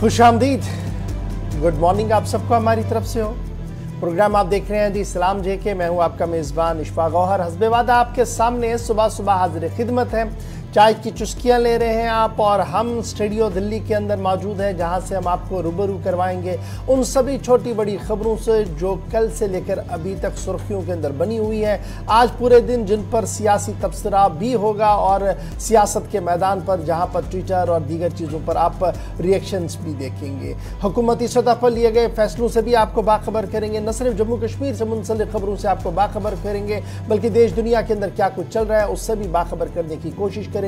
खुशामदीद, good morning आप सबको हमारी तरफ से हो। प्रोग्राम आप देख रहे हैं दी सलाम जेके। मैं हूं आपका मेज़बान इशफाक गौहर। हस्बे वादा आपके सामने सुबह सुबह हाजिर खिदमत है। चाय की चुस्कियां ले रहे हैं आप, और हम स्टूडियो दिल्ली के अंदर मौजूद हैं, जहां से हम आपको रूबरू करवाएंगे उन सभी छोटी बड़ी खबरों से जो कल से लेकर अभी तक सुर्खियों के अंदर बनी हुई है। आज पूरे दिन जिन पर सियासी तबसरा भी होगा, और सियासत के मैदान पर जहां पर ट्विटर और दीगर चीज़ों पर आप रिएक्शंस भी देखेंगे। हुकूमती सतह पर लिए गए फैसलों से भी आपको बाखबर करेंगे। न सिर्फ जम्मू कश्मीर से मुंसलिक खबरों से आपको बाखबर करेंगे, बल्कि देश दुनिया के अंदर क्या कुछ चल रहा है उससे भी बाखबर करने की कोशिश करेंगे।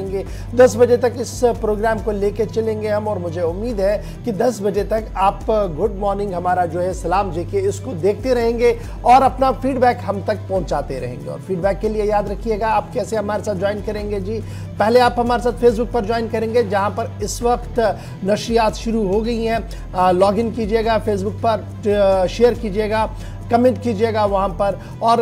10 बजे तक इस प्रोग्राम को लेके चलेंगे हम, और मुझे उम्मीद है कि 10 बजे तक आप गुड मॉर्निंग हमारा जो है सलाम जेके इसको देखते रहेंगे और अपना फीडबैक हम तक पहुंचाते रहेंगे। और फीडबैक के लिए याद रखिएगा आप कैसे हमारे साथ ज्वाइन करेंगे जी। पहले आप हमारे साथ फेसबुक पर ज्वाइन करेंगे, जहां पर इस वक्त नशरियात शुरू हो गई हैं। लॉग इन कीजिएगा, फेसबुक पर शेयर कीजिएगा, कमेंट कीजिएगा वहाँ पर। और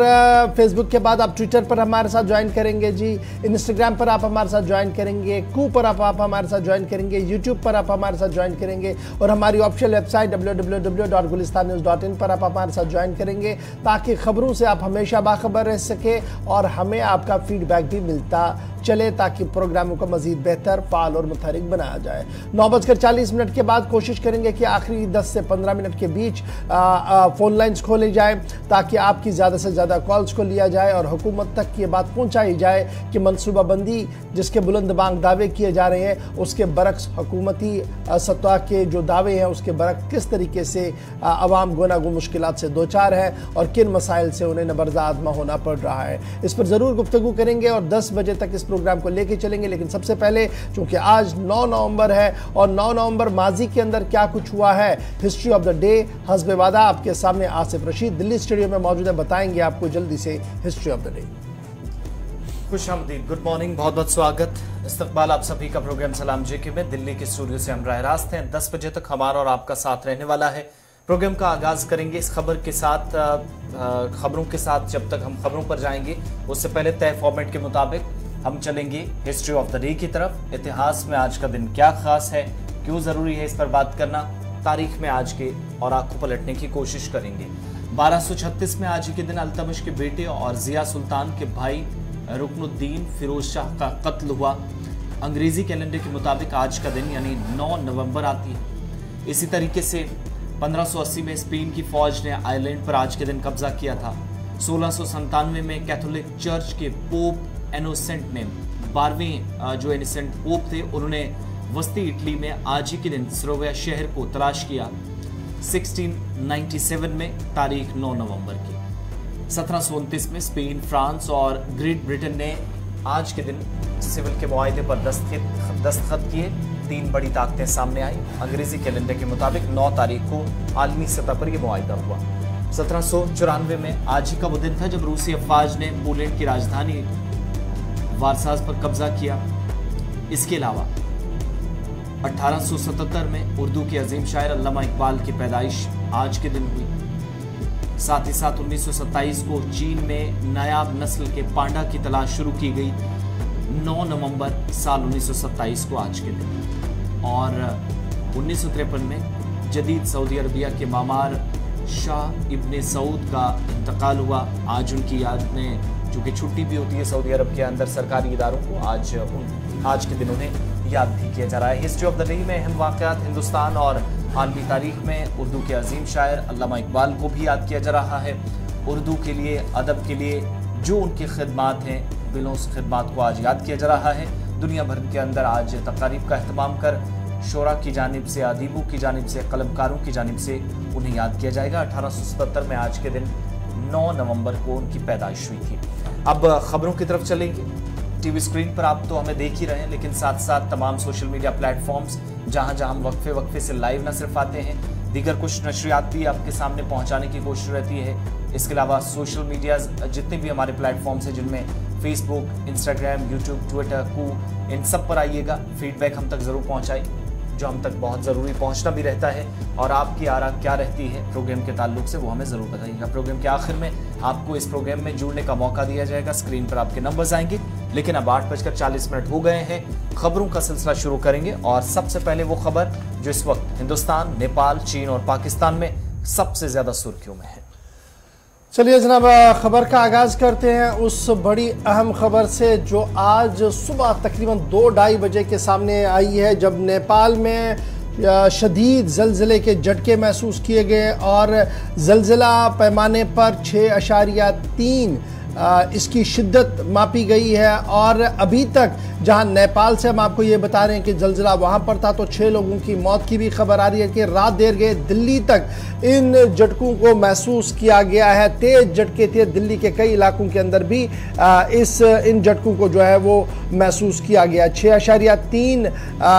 फेसबुक के बाद आप ट्विटर पर हमारे साथ ज्वाइन करेंगे जी, इंस्टाग्राम पर आप हमारे साथ ज्वाइन करेंगे, कू पर आप हमारे साथ ज्वाइन करेंगे, यूट्यूब पर आप हमारे साथ ज्वाइन करेंगे, और हमारी ऑफिशियल वेबसाइट www.gulistannews.in पर आप हमारे साथ ज्वाइन करेंगे, ताकि खबरों से आप हमेशा बाखबर रह सके और हमें आपका फीडबैक भी मिलता चले, ताकि प्रोग्रामों को मजीद बेहतर, फाल और मुतहरिक बनाया जाए। 9:40 के बाद कोशिश करेंगे कि आखिरी 10 से 15 मिनट के बीच फ़ोन लाइन्स खोले जाए, ताकि आपकी ज़्यादा से ज़्यादा कॉल्स को लिया जाए और हुकूमत तक ये बात पहुँचाई जाए कि मनसूबाबंदी जिसके बुलंद बांग दावे किए जा रहे हैं उसके बरक्स हुकूमती सतह के जो दावे हैं उसके बरक्स किस तरीके से अवाम गुनागो मुश्किलात से दो चार है और किन मसाइल से उन्हें नबर्दा आदमा होना पड़ रहा है। इस पर ज़रूर गुफ्तगू करेंगे और 10 बजे तक इस प्रोग्राम को लेके चलेंगे। लेकिन सबसे पहले, चूंकि आज 9 नवंबर है और 9 नवंबर माजी के अंदर क्या कुछ हुआ है, हिस्ट्री ऑफ द डे हस्बे वादा आपके सामने आसिफ रशीद दिल्ली स्टूडियो में मौजूद है, बताएंगे आपको जल्दी से हिस्ट्री ऑफ द डे। खुशामदीद, गुड मॉर्निंग, बहुत बहुत स्वागत, इस्तकबाल आप सभी का प्रोग्राम सलाम जेके में दिल्ली के स्टूडियो से हम राह रास्त हैं। 10 बजे तक हमारा और आपका साथ रहने वाला है। प्रोग्राम का आगाज करेंगे इस खबर के साथ, खबरों के साथ। जब तक हम खबरों पर जाएंगे उससे पहले तय फॉर्मेट के मुताबिक हम चलेंगे हिस्ट्री ऑफ द डे की तरफ। इतिहास में आज का दिन क्या खास है, क्यों जरूरी है, इस पर बात करना, तारीख में आज के और आंखों पलटने की कोशिश करेंगे। 1236 में आज के दिन अल्तमश के बेटे और जिया सुल्तान के भाई रुकनुद्दीन फिरोज शाह का कत्ल हुआ। अंग्रेजी कैलेंडर के मुताबिक आज का दिन यानी 9 नवंबर आती है। इसी तरीके से 1580 में स्पेन की फौज ने आयरलैंड पर आज के दिन कब्जा किया था। 1697 में कैथोलिक चर्च के पोप इनोसेंट ने 12वें जो इनोसेंट पोप थे उन्होंने वस्ती इटली में आज ही के दिन स्लोविया शहर को तलाश किया। 1697 में तारीख 9 नवंबर की। 1729 में स्पेन, फ्रांस और ग्रेट ब्रिटेन ने आज के दिन सिविल के मुआहदे पर दस्तखत किए। 3 बड़ी ताकतें सामने आई। अंग्रेजी कैलेंडर के मुताबिक 9 तारीख को आलमी सतह पर यह मुआहदा हुआ। 1794 में आज ही का वो दिन था जब रूसी अफवाज ने पोलैंड की राजधानी वारसाज पर कब्जा किया। इसके अलावा 1877 में उर्दू के अजीम शायर अल्लामा इकबाल की पैदाइश आज के दिन हुई। साथ ही साथ 1927 को चीन में नायाब नस्ल के पांडा की तलाश शुरू की गई। 9 नवंबर साल 1927 को आज के दिन। और 1953 में जदीद सऊदी अरबिया के मामार शाह इब्ने सऊद का इंतकाल हुआ। आज उनकी याद में, चूँकि छुट्टी भी होती है सऊदी अरब के अंदर सरकारी इदारों को, आज के दिन उन्हें याद भी किया जा रहा है। हिस्ट्री ऑफ द डे में अहम वाक़यात हिंदुस्तान और आलमी तारीख में उर्दू के अजीम शायर अल्लामा इकबाल को भी याद किया जा रहा है। उर्दू के लिए, अदब के लिए जो उनकी खिदमात हैं, बिलों उस खिदमात को आज याद किया जा रहा है। दुनिया भर के अंदर आज तकारीब का अहतमाम कर शोरा की जानिब से, अदीबों की जानिब से, कलमकारों की जानिब से उन्हें याद किया जाएगा। 1877 में आज के दिन 9 नवंबर को उनकी पैदाइश हुई थी। अब खबरों की तरफ चलेंगे। टीवी स्क्रीन पर आप तो हमें देख ही रहे हैं, लेकिन साथ साथ तमाम सोशल मीडिया प्लेटफॉर्म्स जहां हम वक्फे से लाइव न सिर्फ आते हैं, दीगर कुछ नशरियात भी आपके सामने पहुंचाने की कोशिश रहती है। इसके अलावा सोशल मीडिया जितने भी हमारे प्लेटफॉर्म्स हैं, जिनमें फेसबुक, इंस्टाग्राम, यूट्यूब, ट्विटर, कू, इन सब पर आइएगा, फीडबैक हम तक ज़रूर पहुँचाएं। जो हम तक बहुत ज़रूरी पहुंचना भी रहता है, और आपकी आरा क्या रहती है प्रोग्राम के ताल्लुक से वो हमें ज़रूर बताइएगा। प्रोग्राम के आखिर में आपको इस प्रोग्राम में जुड़ने का मौका दिया जाएगा, स्क्रीन पर आपके नंबर्स आएंगे। लेकिन अब 8:40 हो गए हैं, खबरों का सिलसिला शुरू करेंगे। और सबसे पहले वो खबर जो इस वक्त हिंदुस्तान, नेपाल, चीन और पाकिस्तान में सबसे ज़्यादा सुर्खियों में है। चलिए जनाब, खबर का आगाज करते हैं उस बड़ी अहम खबर से जो आज सुबह तकरीबन 2-2:30 बजे के सामने आई है, जब नेपाल में शदीद ज़लज़ले के झटके महसूस किए गए और ज़लज़ला पैमाने पर 6.3 इसकी शिद्दत मापी गई है। और अभी तक जहां नेपाल से हम आपको ये बता रहे हैं कि ज़लज़ला वहां पर था, तो 6 लोगों की मौत की भी खबर आ रही है कि रात देर गए दिल्ली तक इन झटकों को महसूस किया गया है। तेज झटके थे, दिल्ली के कई इलाकों के अंदर भी इन झटकों को जो है वो महसूस किया गया। 6.3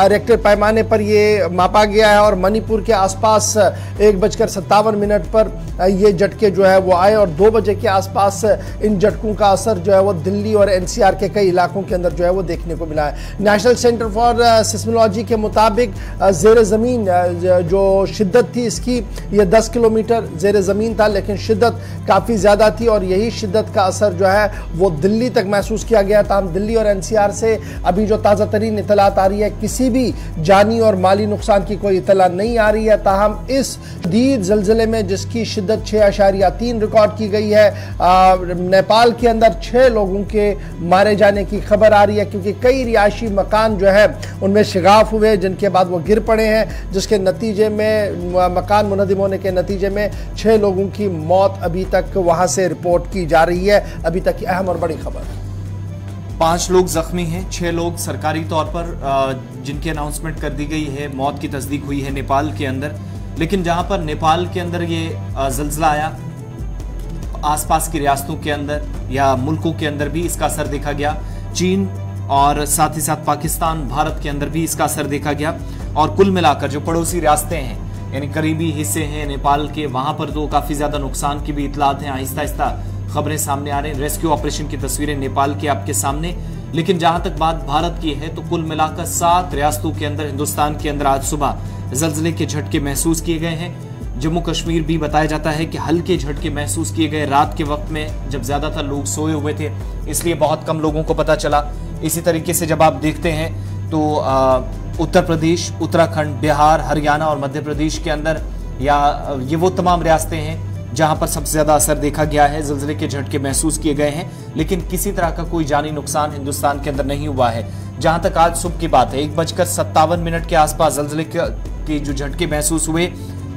रेक्टर पैमाने पर ये मापा गया है और मणिपुर के आसपास 1:57 पर ये झटके जो है वो आए और 2 बजे के आसपास इन झटकों का असर जो है वो दिल्ली और एनसीआर के कई इलाकों के अंदर जो है वो देखने को मिला है। नेशनल सेंटर फॉर सिस्मोलॉजी के मुताबिक ज़ेर ज़मीन जो शिद्दत थी इसकी, ये 10 किलोमीटर ज़ेर ज़मीन था, लेकिन शिद्दत काफ़ी ज़्यादा थी और यही शिद्दत का असर जो है वो दिल्ली तक महसूस किया गया। ताहम दिल्ली और एनसीआर से अभी जो ताज़ा तरीन इतलात आ रही है, किसी भी जानी और माली नुकसान की कोई इतला नहीं आ रही है। ताहम इस शदीद ज़लज़ले में जिसकी शिद्दत 6.3 रिकॉर्ड की गई है, नेपाल के अंदर 6 लोगों के मारे जाने की खबर आ रही है, क्योंकि कई रिहायशी मकान जो है उनमें शिगाफ हुए, जिनके बाद वो गिर पड़े हैं, जिसके नतीजे में मकान मुनहदिम होने के नतीजे में 6 लोगों की मौत अभी तक वहां से रिपोर्ट की जा रही है। अभी तक की अहम और बड़ी खबर। 5 लोग जख्मी हैं, 6 लोग सरकारी तौर पर जिनकी अनाउंसमेंट कर दी गई है, मौत की तस्दीक हुई है नेपाल के अंदर। लेकिन जहां पर नेपाल के अंदर ये ज़लज़ला आया, आसपास की रियासतों के अंदर या मुल्कों के अंदर भी इसका असर देखा गया। चीन और साथ ही साथ पाकिस्तान, भारत के अंदर भी इसका असर देखा गया। और कुल मिलाकर जो पड़ोसी रियासतें हैं, यानी करीबी हिस्से हैं नेपाल के, वहां पर तो काफ़ी ज़्यादा नुकसान की भी इतलात हैं। आहिस्ता आहिस्ता खबरें सामने आ रही हैं, रेस्क्यू ऑपरेशन की तस्वीरें नेपाल के आपके सामने। लेकिन जहां तक बात भारत की है, तो कुल मिलाकर 7 रियासतों के अंदर, हिंदुस्तान के अंदर आज सुबह ज़लज़ले के झटके महसूस किए गए हैं। जम्मू कश्मीर भी बताया जाता है कि हल्के झटके महसूस किए गए रात के वक्त में, जब ज़्यादातर लोग सोए हुए थे, इसलिए बहुत कम लोगों को पता चला। इसी तरीके से जब आप देखते हैं तो उत्तर प्रदेश, उत्तराखंड, बिहार, हरियाणा और मध्य प्रदेश के अंदर, या ये वो तमाम रियासतें हैं जहां पर सबसे ज़्यादा असर देखा गया है, ज़लज़ले के झटके महसूस किए गए हैं। लेकिन किसी तरह का कोई जानी नुकसान हिंदुस्तान के अंदर नहीं हुआ है। जहां तक आज सुबह की बात है, 1:57 के आसपास ज़लज़ले के जो झटके महसूस हुए,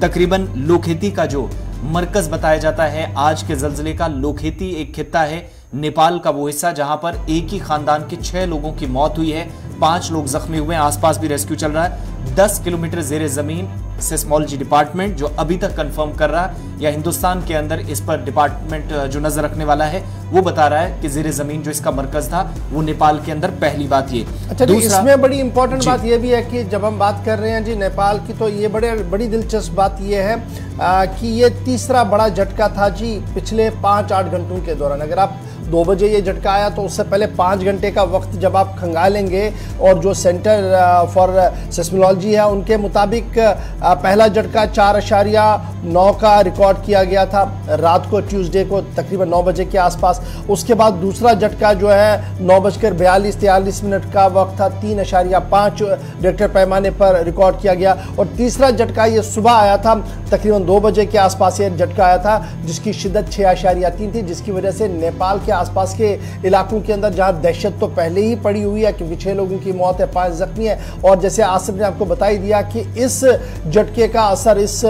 तकरीबन लोखेती का जो मरकज बताया जाता है आज के ज़लज़ले का, लोखेती एक खित्ता है नेपाल का वो हिस्सा जहां पर एक ही खानदान के 6 लोगों की मौत हुई है, 5 लोग जख्मी हुए हैं। आसपास भी रेस्क्यू चल रहा है। 10 किलोमीटर ज़ेरे ज़मीन सिस्मोलॉजी डिपार्टमेंट जो अभी तक कंफर्म कर रहा है, या हिंदुस्तान के अंदर इस पर डिपार्टमेंट जो नजर रखने वाला है वो बता रहा है कि ज़ेरे ज़मीन जो इसका मरकज था वो नेपाल के अंदर। पहली बात ये। अच्छा, इसमें बड़ी इंपॉर्टेंट बात ये भी है कि जब हम बात कर रहे हैं जी नेपाल की, तो ये बड़ी दिलचस्प बात ये है कि ये तीसरा बड़ा झटका था जी पिछले 5-8 घंटों के दौरान। अगर आप 2 बजे ये झटका आया तो उससे पहले 5 घंटे का वक्त जब आप खंगालेंगे, और जो सेंटर फॉर सिस्मोलॉजी है उनके मुताबिक पहला झटका 4.9 का रिकॉर्ड किया गया था रात को, ट्यूसडे को तकरीबन 9 बजे के आसपास। उसके बाद दूसरा झटका जो है 9:42-43 का वक्त था, 3.5 रेक्टर पैमाने पर रिकॉर्ड किया गया। और तीसरा झटका ये सुबह आया था, तकरीबन 2 बजे के आसपास ये झटका आया था, जिसकी शिद्दत 6.3 थी, जिसकी वजह से नेपाल के आसपास के इलाकों के अंदर जहां दहशत तो पहले ही पड़ी हुई है, क्योंकि 6 लोगों की मौत है, 5 जख्मी है। और जैसे आसिफ ने आपको बता ही दिया कि इस झटके का असर, इस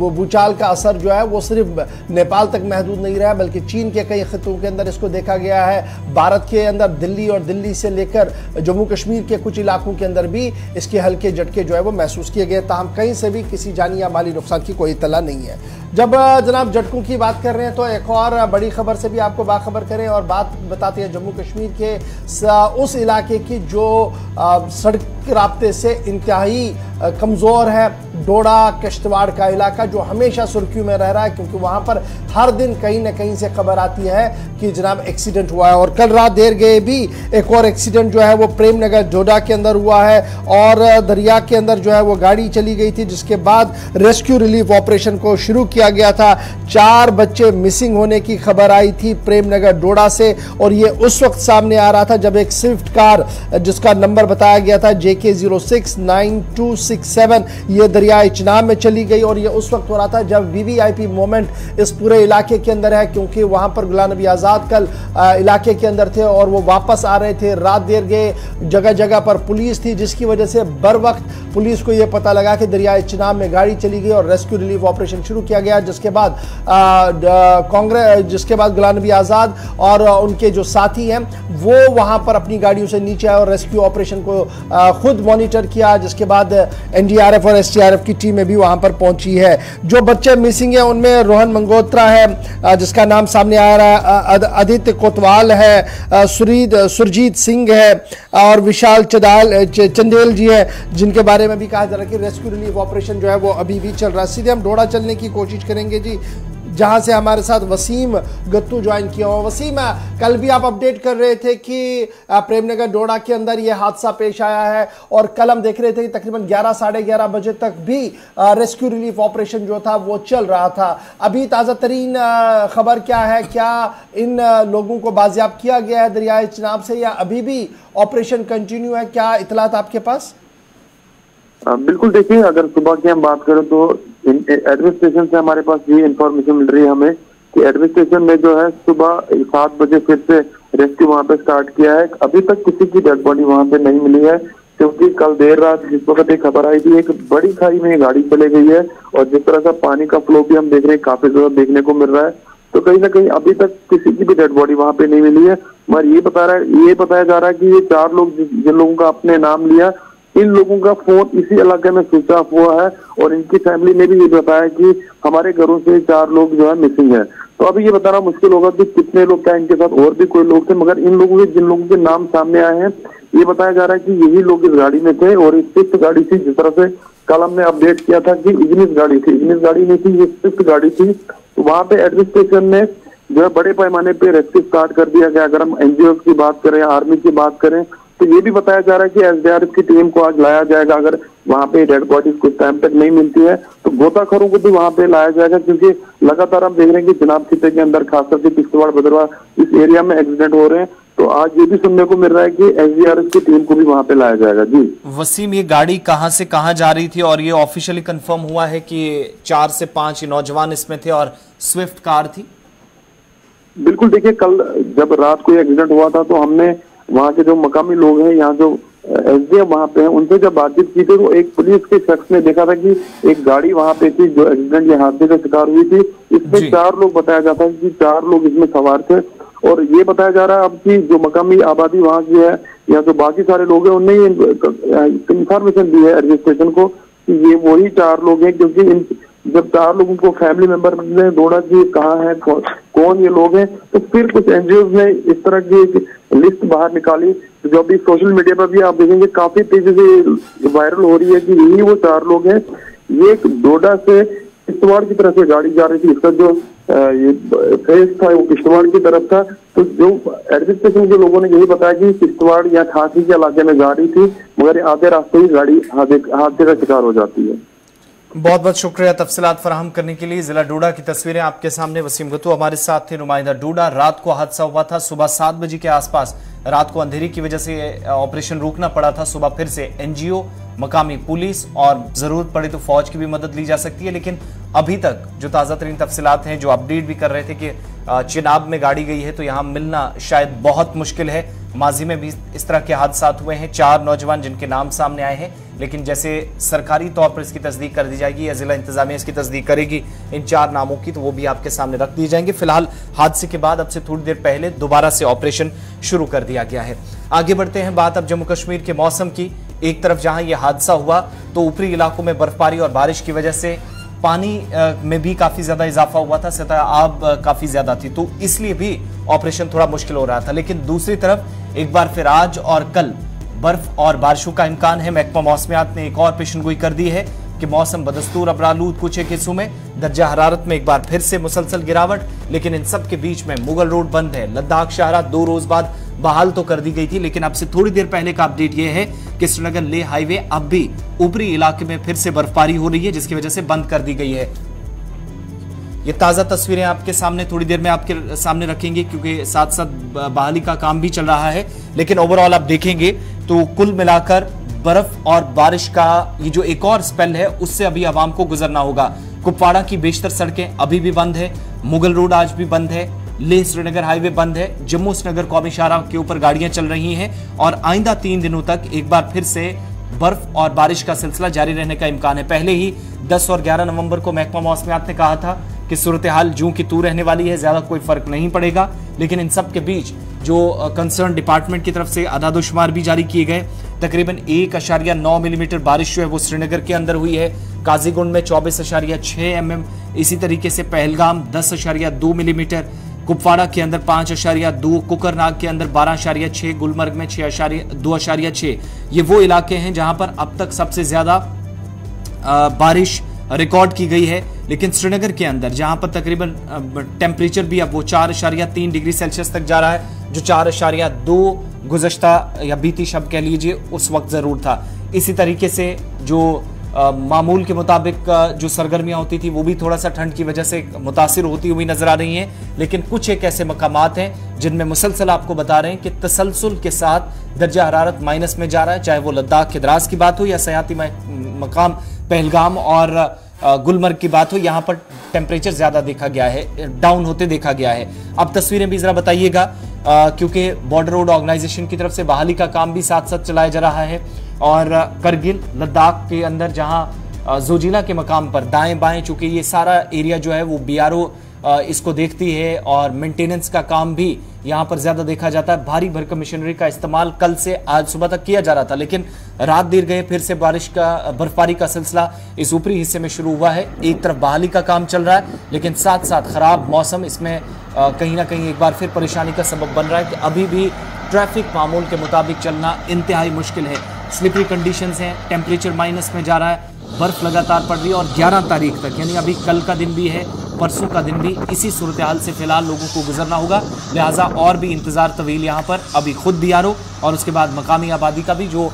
भूचाल का असर जो है वो सिर्फ नेपाल तक महदूद नहीं रहा, बल्कि चीन के कई खित्तों के अंदर इसको देखा गया है। भारत के अंदर दिल्ली और दिल्ली से लेकर जम्मू कश्मीर के कुछ इलाकों के अंदर भी इसके हल्के झटके जो है वो महसूस किए गए। ताहम कहीं से भी किसी जानी या माली नुकसान की कोई इत्तला नहीं है। जब जनाब झटकों की बात कर रहे हैं तो एक और बड़ी खबर से भी आपको बाखबर करें और बात बताते हैं जम्मू कश्मीर के उस इलाके की जो सड़क राब्ते से इंतहाई कमज़ोर है। डोडा किश्तवाड़ का इलाका जो हमेशा सुर्खियों में रह रहा है, क्योंकि वहां पर हर दिन कहीं ना कहीं से खबर आती है कि जनाब एक्सीडेंट हुआ है। और कल रात देर गए भी एक और एक्सीडेंट जो है वो प्रेम नगर डोडा के अंदर हुआ है और दरिया के अंदर जो है वो गाड़ी चली गई थी, जिसके बाद रेस्क्यू रिलीफ ऑपरेशन को शुरू किया गया था। 4 बच्चे मिसिंग होने की खबर आई थी प्रेम नगर डोडा से, और ये उस वक्त सामने आ रहा था जब एक स्विफ्ट कार जिसका नंबर बताया गया था JK 069267 ये दरियाए चिनाब में चली गई। और ये उस वक्त हो रहा था जब VVIP मोमेंट इस पूरे इलाके के अंदर है, क्योंकि वहां पर गुलाम नबी आजाद कल इलाके के अंदर थे और वो वापस आ रहे थे। रात देर गए, जगह जगह पर पुलिस थी, जिसकी वजह से बर वक्त पुलिस को यह पता लगा कि दरियाए चिनाब में गाड़ी चली गई और रेस्क्यू रिलीफ ऑपरेशन शुरू किया गया। जिसके बाद गुलाम नबी आजाद और उनके जो साथी हैं वो वहां पर अपनी गाड़ियों से नीचे आए और रेस्क्यू ऑपरेशन को खुद मॉनिटर किया। जिसके बाद NDRF और STRF की टीमें भी वहां पर पहुंची है। जो बच्चे मिसिंग हैं उनमें रोहन मंगोत्रा है जिसका नाम सामने आ रहा है, आदित्य कोतवाल है, सुरजीत सिंह है और विशाल चंदेल जी है, जिनके बारे में भी कहा जा रहा है कि रेस्क्यू रिलीफ ऑपरेशन जो है वो अभी भी चल रहा है। सीधे हम डोडा चलने की कोशिश करेंगे जी, जहां से हमारे साथ वसीम गत्तू ज्वाइन किया हुआ। वसीम, कल भी आप अपडेट कर रहे थे कि प्रेमनगर डोडा के अंदर यह हादसा पेश आया है और कल हम देख रहे थे कि तकरीबन 11 साढ़े 11 बजे तक भी रेस्क्यू रिलीफ ऑपरेशन जो था वो चल रहा था। अभी ताज़ा तरीन खबर क्या है? क्या इन लोगों को बाजियाब किया गया है दरियाए चिनाब से या अभी भी ऑपरेशन कंटिन्यू है? क्या इतलात आपके पास? बिल्कुल, देखिए, अगर सुबह की हम बात करें तो एडमिनिस्ट्रेशन से हमारे पास ये इंफॉर्मेशन मिल रही है हमें कि एडमिनिस्ट्रेशन ने जो है सुबह 7 बजे फिर से रेस्क्यू वहां पे स्टार्ट किया है। अभी तक किसी की डेड बॉडी वहां पे नहीं मिली है, क्योंकि कल देर रात जिस वक्त एक खबर आई थी एक बड़ी खाई में गाड़ी चले गई है और जिस तरह का पानी का फ्लो भी हम देख रहे हैं काफी ज्यादा देखने को मिल रहा है, तो कहीं ना कहीं अभी तक किसी की भी डेड बॉडी वहां पे नहीं मिली है। मगर ये बताया जा रहा है कि ये 4 लोग जिन लोगों का आपने नाम लिया, इन लोगों का फोन इसी इलाके में स्विच ऑफ हुआ है और इनकी फैमिली ने भी ये बताया कि हमारे घरों से 4 लोग जो है मिसिंग है। तो अभी ये बताना मुश्किल होगा कि कितने लोग, क्या इनके साथ और भी कोई लोग थे, मगर इन लोगों के जिन लोगों के नाम सामने आए हैं ये बताया जा रहा है कि यही लोग इस गाड़ी में थे और इस स्विफ्ट गाड़ी थी, जिस तरह से कल हमने अपडेट किया था कि इग्निस गाड़ी थी, इग्निस गाड़ी नहीं थी, ये स्विफ्ट गाड़ी थी। तो वहां पे एडमिनिस्ट्रेशन ने जो है बड़े पैमाने पे रेस्क्यू स्टार्ट कर दिया गया। अगर हम NGO की बात करें, आर्मी की बात करें, तो ये भी बताया जा रहा है कि SDRF की टीम को आज लाया जाएगा। अगर वहां पे डेड बॉडीज कुछ टाइम तक नहीं मिलती है तो गोताखोरों को भी वहां पे लाया जाएगा, क्योंकि लगातार हम देख रहे हैं कि जनाब खिते के अंदर खासकर से किश्तवाड़ भद्रवाह इस एरिया में एक्सीडेंट हो रहे हैं। तो आज ये भी सुनने को मिल रहा है कि SDRF की टीम को भी वहां पे लाया जाएगा। जी वसीम, ये गाड़ी कहां से कहां जा रही थी और ये ऑफिशियली कंफर्म हुआ है कि 4 से 5 नौजवान इसमें थे और स्विफ्ट कार थी? बिल्कुल, देखिए, कल जब रात को एक्सीडेंट हुआ था तो हमने वहाँ के जो मकामी लोग हैं, यहाँ जो SDM वहाँ पे हैं, उनसे जब बातचीत की थी तो एक पुलिस के शख्स ने देखा था कि एक गाड़ी वहाँ पे थी जो एक्सीडेंट या हादसे का शिकार हुई थी। इसमें 4 लोग बताया जाता है कि 4 लोग इसमें सवार थे और ये बताया जा रहा है अब कि जो मकामी आबादी वहाँ की है या जो बाकी सारे लोग हैं उनने इंफॉर्मेशन दी है एडमिनिस्ट्रेशन को कि ये वही 4 लोग हैं, क्योंकि जब 4 लोगों को फैमिली मेंबर ने ढूंढा कि कहाँ है, कौन ये लोग हैं, तो फिर कुछ NGOs ने इस तरह की एक लिस्ट बाहर निकाली जो अभी सोशल मीडिया पर भी आप देखेंगे काफी तेजी से वायरल हो रही है कि यही वो 4 लोग हैं। ये डोडा से किश्तवाड़ की तरफ से गाड़ी जा रही थी, इसका जो ये फेस था वो किश्तवाड़ की तरफ था। तो जो एडमिनिस्ट्रेशन के लोगों ने यही बताया कि किश्तवाड़ या खांसी के इलाके में जा रही थी, मगर आधे रास्ते ही गाड़ी हादसे का शिकार हो जाती है। बहुत बहुत शुक्रिया तफसीलात फराहम करने के लिए। जिला डोडा की तस्वीरें आपके सामने। वसीम गत्तू हमारे साथ थे, नुमाइंदा डोडा। रात को हादसा हुआ था सुबह 7 बजे के आसपास। रात को अंधेरी की वजह से ऑपरेशन रोकना पड़ा था। सुबह फिर से NGO, मकामी पुलिस और जरूरत पड़े तो फौज की भी मदद ली जा सकती है। लेकिन अभी तक जो ताज़ा तरीन तफसीलात हैं, जो अपडेट भी कर रहे थे कि चिनाब में गाड़ी गई है तो यहाँ मिलना शायद बहुत मुश्किल है। माजी में भी इस तरह के हादसा हुए हैं। 4 नौजवान जिनके नाम सामने आए हैं, लेकिन जैसे सरकारी तौर पर इसकी तस्दीक कर दी जाएगी या जिला इंतजामिया इसकी तस्दीक करेगी इन 4 नामों की, तो वो भी आपके सामने रख दिए जाएंगे। फिलहाल हादसे के बाद अब से थोड़ी देर पहले दोबारा से ऑपरेशन शुरू कर दिया गया है। आगे बढ़ते हैं, बात अब जम्मू कश्मीर के मौसम की। एक तरफ जहां यह हादसा हुआ तो ऊपरी इलाकों में बर्फबारी और बारिश की वजह से पानी में भी काफी ज्यादा इजाफा हुआ था, सतह आब काफी ज्यादा थी, तो इसलिए भी ऑपरेशन थोड़ा मुश्किल हो रहा था। लेकिन दूसरी तरफ एक बार फिर आज और कल बर्फ और बारिशों का इम्कान है। महकमा मौसमियात ने एक और पेशनगोई कर दी है कि मौसम बदस्तूर अबरालूद कुछ एक हिस्सों में, दर्जा हरारत में एक बार फिर से मुसलसल गिरावट, लेकिन इन सब के बीच में मुगल रोड बंद है। लद्दाख शाहरा 2 रोज बाद बहाल तो कर दी गई थी, लेकिन अब से थोड़ी देर पहले का अपडेट यह है कि श्रीनगर लेह हाईवे अब भी ऊपरी इलाके में फिर से बर्फबारी हो रही है, जिसकी वजह से बंद कर दी गई है। ये ताज़ा तस्वीरें आपके सामने थोड़ी देर में आपके सामने रखेंगे, क्योंकि साथ साथ बहाली का काम भी चल रहा है। लेकिन ओवरऑल आप देखेंगे तो कुल मिलाकर बर्फ और बारिश का ये जो एक और स्पेल है, उससे अभी आवाम को गुजरना होगा। कुपवाड़ा की बेशतर सड़कें अभी भी बंद है, मुगल रोड आज भी बंद है, लेह श्रीनगर हाईवे बंद है, जम्मू श्रीनगर कौमी शाहराह के ऊपर गाड़ियां चल रही हैं और आइंदा 3 दिनों तक एक बार फिर से बर्फ और बारिश का सिलसिला जारी रहने का इम्कान है। पहले ही 10 और 11 नवंबर को महकमा मौसमियात ने कहा था कि सूरत हाल जूं की तू रहने वाली है, ज्यादा कोई फर्क नहीं पड़ेगा। लेकिन इन सब के बीच जो कंसर्न डिपार्टमेंट की तरफ से आदादोशुमार भी जारी किए गए, तकरीबन 1.9 मिलीमीटर बारिश जो है वो श्रीनगर के अंदर हुई है, काजीगुंड में 24.6 mm, इसी तरीके से पहलगाम 10.2 मिलीमीटर, कुपवाड़ा के अंदर 5.2, कुकरनाग के अंदर 12.6, गुलमर्ग में 2.6। ये वो इलाके हैं जहां पर अब तक सबसे ज्यादा बारिश रिकॉर्ड की गई है। लेकिन श्रीनगर के अंदर जहां पर तकरीबन टेम्परेचर भी अब वो 4.3 डिग्री सेल्सियस तक जा रहा है, जो 4.2 गुज़श्ता या बीती शब कह लीजिए उस वक्त ज़रूर था। इसी तरीके से जो मामूल के मुताबिक जो सरगर्मियां होती थी वो भी थोड़ा सा ठंड की वजह से मुतासिर होती हुई नजर आ रही हैं। लेकिन कुछ एक ऐसे मकामात हैं जिनमें मुसलसल आपको बता रहे हैं कि तसलसल के साथ दर्जा हरारत माइनस में जा रहा है, चाहे वो लद्दाख के द्रास की बात हो या सयाती मकाम पहलगाम और गुलमर्ग की बात हो। यहाँ पर टेम्परेचर ज्यादा देखा गया है, डाउन होते देखा गया है। अब तस्वीरें भी जरा बताइएगा, क्योंकि बॉर्डर रोड ऑर्गेनाइजेशन की तरफ से बहाली का काम भी साथ साथ चलाया जा रहा है और करगिल लद्दाख के अंदर जहां जोजिला के मकाम पर दाएं बाएं, चूंकि ये सारा एरिया जो है वो BRO इसको देखती है और मेंटेनेंस का काम भी यहाँ पर ज्यादा देखा जाता है। भारी भरकम मशीनरी का इस्तेमाल कल से आज सुबह तक किया जा रहा था, लेकिन रात देर गए फिर से बर्फबारी का सिलसिला इस ऊपरी हिस्से में शुरू हुआ है। एक तरफ बहाली का काम चल रहा है, लेकिन साथ साथ खराब मौसम इसमें कहीं ना कहीं एक बार फिर परेशानी का सबब बन रहा है कि अभी भी ट्रैफिक मामूल के मुताबिक चलना इंतहाई मुश्किल है। स्लिपरी कंडीशंस हैं, टेम्परेचर माइनस में जा रहा है, बर्फ लगातार पड़ रही है और 11 तारीख तक, यानी अभी कल का दिन भी है, परसों का दिन भी इसी सूरत हाल से फिलहाल लोगों को गुजरना होगा। लिहाजा और भी इंतजार तवील यहाँ पर अभी खुद BRO और उसके बाद मकामी आबादी का भी जो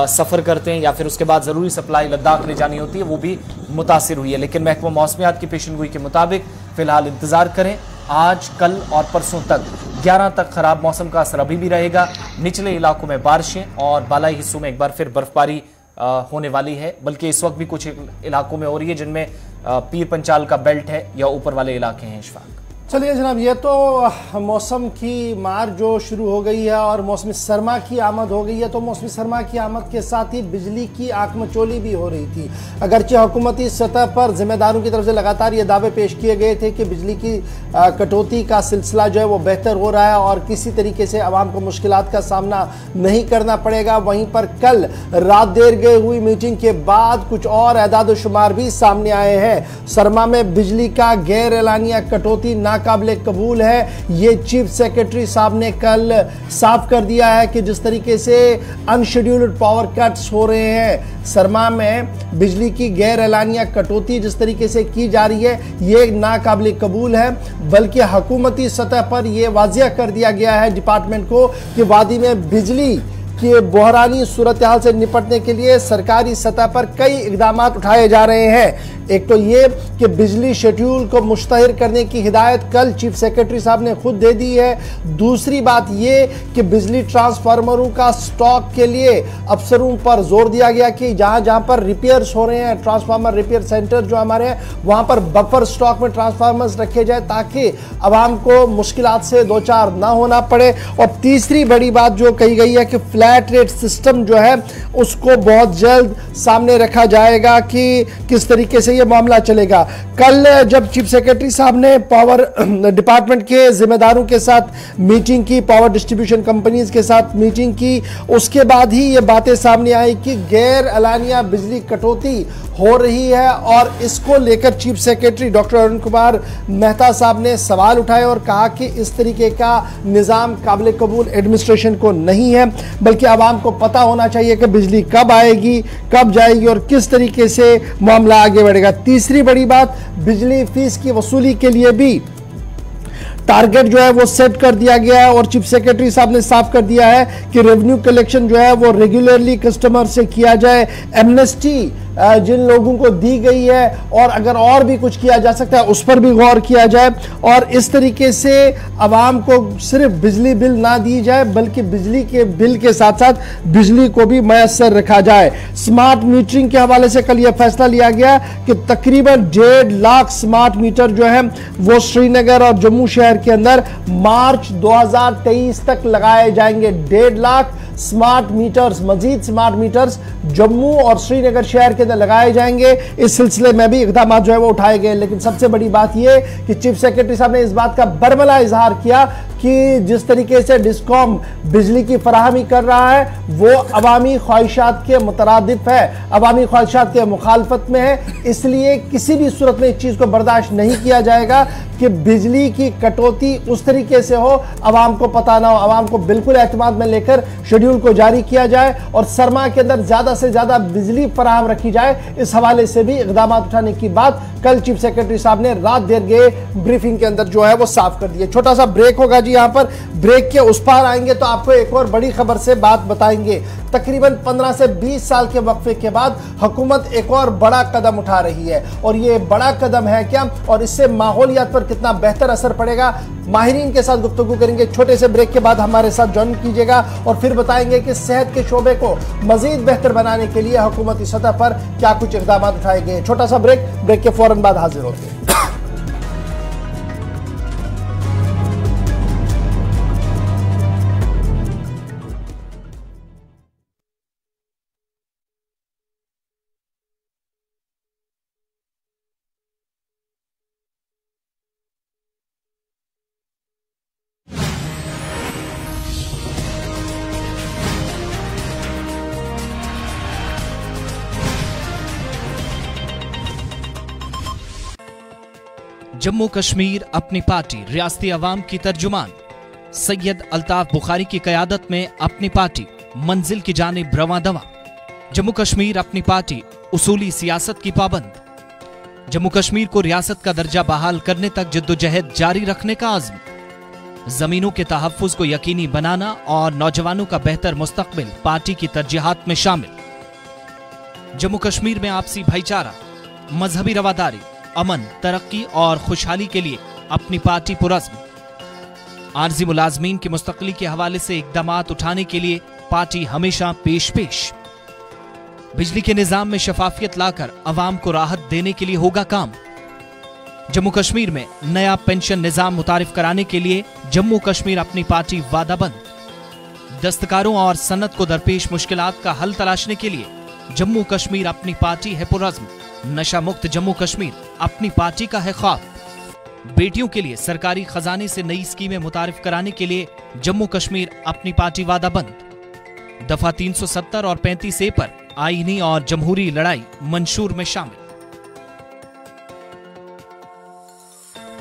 सफ़र करते हैं या फिर उसके बाद ज़रूरी सप्लाई लद्दाख ले जानी होती है वो भी मुतासिर हुई है। लेकिन महकमा मौसमियात की पेशनगोई के मुताबिक फ़िलहाल इंतज़ार करें, आज कल और परसों तक 11 तक खराब मौसम का असर अभी भी रहेगा। निचले इलाकों में बारिशें और बालाई हिस्सों में एक बार फिर बर्फबारी होने वाली है, बल्कि इस वक्त भी कुछ इलाकों में हो रही है जिनमें पीर पंचाल का बेल्ट है या ऊपर वाले इलाके हैं। इशफाक, चलिए जनाब, ये तो मौसम की मार जो शुरू हो गई है और मौसमी सरमा की आमद हो गई है, तो मौसमी सरमा की आमद के साथ ही बिजली की आंखमचोली भी हो रही थी। अगरचे हुकूमती सतह पर जिम्मेदारों की तरफ से लगातार ये दावे पेश किए गए थे कि बिजली की कटौती का सिलसिला जो है वो बेहतर हो रहा है और किसी तरीके से आवाम को मुश्किलात का सामना नहीं करना पड़ेगा। वहीं पर कल रात देर गए हुई मीटिंग के बाद कुछ और एदाद शुमार भी सामने आए हैं। सरमा में बिजली का गैर एलानिया कटौती नाकाबिले कबूल है, ये चीफ सेक्रेटरी साहब ने कल साफ कर दिया है कि जिस तरीके से अनशेड्यूल्ड पावर कट्स हो रहे हैं, सरमा में बिजली की गैर एलानिया कटौती जिस तरीके से की जा रही है, ये नाकाबिले कबूल है। बल्कि हुकूमती सतह पर यह वाजिया कर दिया गया है डिपार्टमेंट को कि वादी में बिजली कि बहरानी सूरत हाल से निपटने के लिए सरकारी सतह पर कई इकदाम उठाए जा रहे हैं। एक तो ये कि बिजली शेड्यूल को मुश्तहिर करने की हिदायत कल चीफ सेक्रेटरी साहब ने खुद दे दी है। दूसरी बात ये कि बिजली ट्रांसफार्मरों का स्टॉक के लिए अफसरों पर जोर दिया गया कि जहां जहां पर रिपेयर्स हो रहे हैं, ट्रांसफार्मर रिपेयर सेंटर जो हमारे हैं, वहां पर बफर स्टॉक में ट्रांसफार्मर्स रखे जाए ताकि आवाम को मुश्किलात से दो चार ना होना पड़े। और तीसरी बड़ी बात जो कही गई है कि फ्लैट रेट सिस्टम जो है उसको बहुत जल्द सामने रखा जाएगा कि किस तरीके से ये मामला चलेगा। कल जब चीफ सेक्रेटरी साहब ने पावर डिपार्टमेंट के जिम्मेदारों के साथ मीटिंग की, पावर डिस्ट्रीब्यूशन कंपनीज के साथ मीटिंग की, उसके बाद ही ये बातें सामने आई कि गैर एलानिया बिजली कटौती हो रही है और इसको लेकर chief secretary doctor Arun Kumar Mehta साहब ने सवाल उठाए और कहा कि इस तरीके का निज़ाम काबिल कबूल एडमिनिस्ट्रेशन को नहीं है, बल्कि बल्कि आवाम को पता होना चाहिए कि बिजली कब आएगी, कब जाएगी और किस तरीके से मामला आगे बढ़ेगा। तीसरी बड़ी बात, बिजली फीस की वसूली के लिए भी टारगेट जो है वो सेट कर दिया गया है और चीफ सेक्रेटरी साहब ने साफ कर दिया है कि रेवेन्यू कलेक्शन जो है वो रेगुलरली कस्टमर से किया जाए। एमनेस्टी जिन लोगों को दी गई है और अगर और भी कुछ किया जा सकता है उस पर भी गौर किया जाए और इस तरीके से आवाम को सिर्फ बिजली बिल ना दी जाए बल्कि बिजली के बिल के साथ साथ बिजली को भी मयसर रखा जाए। स्मार्ट मीटरिंग के हवाले से कल यह फैसला लिया गया कि तकरीबन 1.5 लाख स्मार्ट मीटर जो है वो श्रीनगर और जम्मू शहर के अंदर मार्च 2023 तक लगाए जाएंगे। 1.5 लाख स्मार्ट मीटर्स, मजीद स्मार्ट मीटर्स जम्मू और श्रीनगर शहर के अंदर लगाए जाएंगे। इस सिलसिले में भी इकदाम जो है वो उठाए गए। लेकिन सबसे बड़ी बात यह कि चीफ सेक्रेटरी साहब ने इस बात का बरमला इजहार किया कि जिस तरीके से डिस्कॉम बिजली की फराहमी कर रहा है वो अवामी ख्वाहिशात के मुतरादिफ है, अवामी ख्वाहिशात के मुखालफत में है। इसलिए किसी भी सूरत में इस चीज को बर्दाश्त नहीं किया जाएगा कि बिजली की कटौती उस तरीके से हो, अवाम को पता ना हो। अवाम को बिल्कुल एतमाद में लेकर शेड्यूल को जारी किया जाए और सरमा के अंदर ज्यादा से ज्यादा बिजली फराहम रखी जाए। इस हवाले से भी इकदाम उठाने की बात कल चीफ सेक्रेटरी साहब ने रात देर गए ब्रीफिंग के अंदर जो है वो साफ कर दिए। छोटा सा ब्रेक होगा जी, यहां पर ब्रेक के उस पार आएंगे तो आपको एक और बड़ी खबर से बात बताएंगे। तकरीबन 15 से 20 साल के वक्फे के बाद हुकूमत एक और बड़ा कदम उठा रही है और ये बड़ा कदम है क्या और इससे माहौलियात पर कितना बेहतर असर पड़ेगा, माहिरीन के साथ गुफ्तगू करेंगे। छोटे से ब्रेक के बाद हमारे साथ ज्वाइन कीजिएगा और फिर बताएंगे कि सेहत के शोबे को मजीद बेहतर बनाने के लिए हुकूमती सतह पर क्या कुछ इकदाम उठाए गए। छोटा सा ब्रेक, ब्रेक के फौरन बाद हाजिर होते हैं। जम्मू कश्मीर अपनी पार्टी रियासती अवाम की तर्जुमान सैयद अल्ताफ बुखारी की क़यादत में अपनी पार्टी मंजिल की जानिब रवां-दवां। जम्मू कश्मीर अपनी पार्टी उसूली सियासत की पाबंद। जम्मू कश्मीर को रियासत का दर्जा बहाल करने तक जद्दोजहद जारी रखने का अज़्म। जमीनों के तहफ़्फ़ुज़ को यकीनी बनाना और नौजवानों का बेहतर मुस्तक़बिल पार्टी की तरजीहात में शामिल। जम्मू कश्मीर में आपसी भाईचारा, मजहबी रवादारी, अमन, तरक्की और खुशहाली के लिए अपनी पार्टी पुरज़्म। आर्जी मुलाजमीन की मुस्तक़ली के हवाले से इक़दामात उठाने के लिए पार्टी हमेशा पेश। बिजली के निज़ाम में शफाफियत लाकर अवाम को राहत देने के लिए होगा काम। जम्मू कश्मीर में नया पेंशन निज़ाम मुतारिफ कराने के लिए जम्मू कश्मीर अपनी पार्टी वादाबंद। दस्तकारों और सनत को दरपेश मुश्किलात का हल तलाशने के लिए जम्मू कश्मीर अपनी पार्टी है पुरज़्म। नशा मुक्त जम्मू कश्मीर अपनी पार्टी का है ख्वाब। बेटियों के लिए सरकारी खजाने से नई स्कीमें मुतारिफ कराने के लिए जम्मू कश्मीर अपनी पार्टी वादाबंद। दफा 370 और 35A पर आईनी और जमहूरी लड़ाई मंशूर में शामिल।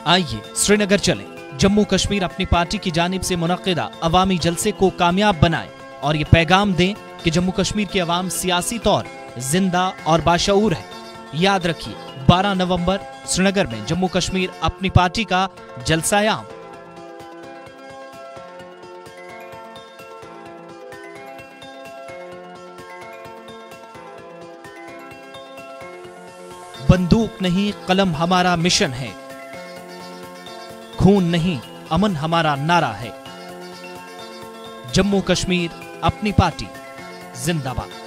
आइए श्रीनगर चलें, जम्मू कश्मीर अपनी पार्टी की जानिब से मुनक्किदा अवामी जलसे को कामयाब बनाएं और ये पैगाम दें कि जम्मू कश्मीर की अवाम सियासी तौर जिंदा और बाशऊर है। याद रखिए 12 नवंबर श्रीनगर में जम्मू कश्मीर अपनी पार्टी का जलसा-ए-आम। बंदूक नहीं कलम हमारा मिशन है, खून नहीं अमन हमारा नारा है। जम्मू कश्मीर अपनी पार्टी जिंदाबाद।